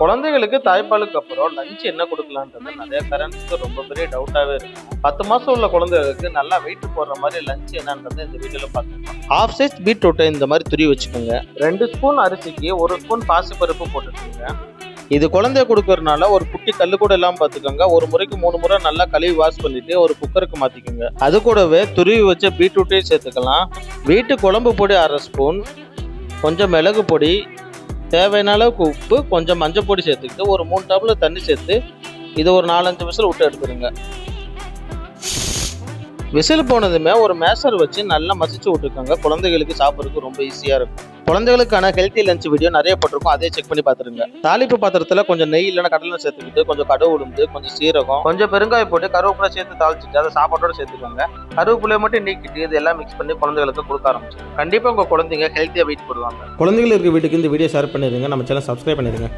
குழந்தைகளுக்கு தாய்ப்பாலுக்கு அப்புறம் லஞ்ச் என்ன கொடுக்கலான்றது நிறைய பேரண்ட்ஸ்க்கு ரொம்ப பெரிய டவுட்டாகவே இருக்கும். 10 மாதம் உள்ள குழந்தைகளுக்கு நல்லா வெயிட் போடுற மாதிரி லஞ்ச் என்னன்றதை இந்த வீடியோவில் பார்த்துக்கலாம். ஹாஃப் சைஸ் பீட்ரூட்டை இந்த மாதிரி துரி வச்சுக்கோங்க. 2 ஸ்பூன் அரிசிக்கு 1 ஸ்பூன் பாசிப்பருப்பு போட்டுக்கோங்க. இது குழந்தைய கொடுக்கறதுனால ஒரு குட்டி கல்லு கூட இல்லாமல் பார்த்துக்கோங்க. ஒரு முறைக்கு 3 முறை நல்லா கழுவி வாஷ் பண்ணிட்டு ஒரு குக்கருக்கு மாற்றிக்கோங்க. அது கூடவே துருவி வச்ச பீட்ரூட்டையும் சேர்த்துக்கலாம். வீட்டு குழம்பு பொடி 1/2 ஸ்பூன், கொஞ்சம் மிளகு பொடி, தேவையான அளவுக்கு உப்பு, கொஞ்சம் மஞ்சள் பொடி சேர்த்துக்கிட்டு ஒரு 3 டம்ளர் தண்ணி சேர்த்து இதை ஒரு 4-5 விசில் விட்டு எடுத்துருங்க. விசில் போனதுமே ஒரு மேஷர் வச்சு நல்லா மசிச்சு விட்டுருக்காங்க. குழந்தைகளுக்கு சாப்பிட்றதுக்கு ரொம்ப ஈஸியாக இருக்கும். குழந்தைகளுக்கான ஹெல்த்தி லஞ்ச் வீடியோ நிறைய போட்டிருக்கும், அதே செக் பண்ணி பார்த்துருங்க. தாளிப்பு பாத்திரத்தில் கொஞ்சம் நெய் இல்லைன்னா கடலை சேர்த்துக்கிட்டு கொஞ்சம் கடுகு உளுந்து, கொஞ்சம் சீரகம், கொஞ்சம் பெருங்காயம் போட்டு கருவேப்பிலை சேர்த்து தாளிச்சிட்டு அதை சாப்பாட்டோட சேர்த்துக்கோங்க. கருவேப்பிலையை மட்டும் நீக்கிட்டு இதெல்லாம் மிக்ஸ் பண்ணி குழந்தைகளுக்கு கொடுக்க ஆரம்பிச்சு கண்டிப்பாக உங்கள் குழந்தைங்க ஹெல்த்தியாக வெயிட் போடுவாங்க. குழந்தைகள் இருக்க வீட்டுக்கு இந்த வீடியோ ஷேர் பண்ணிடுங்க. நம்ம சேனல் சப்ஸ்கிரைப் பண்ணிடுங்க.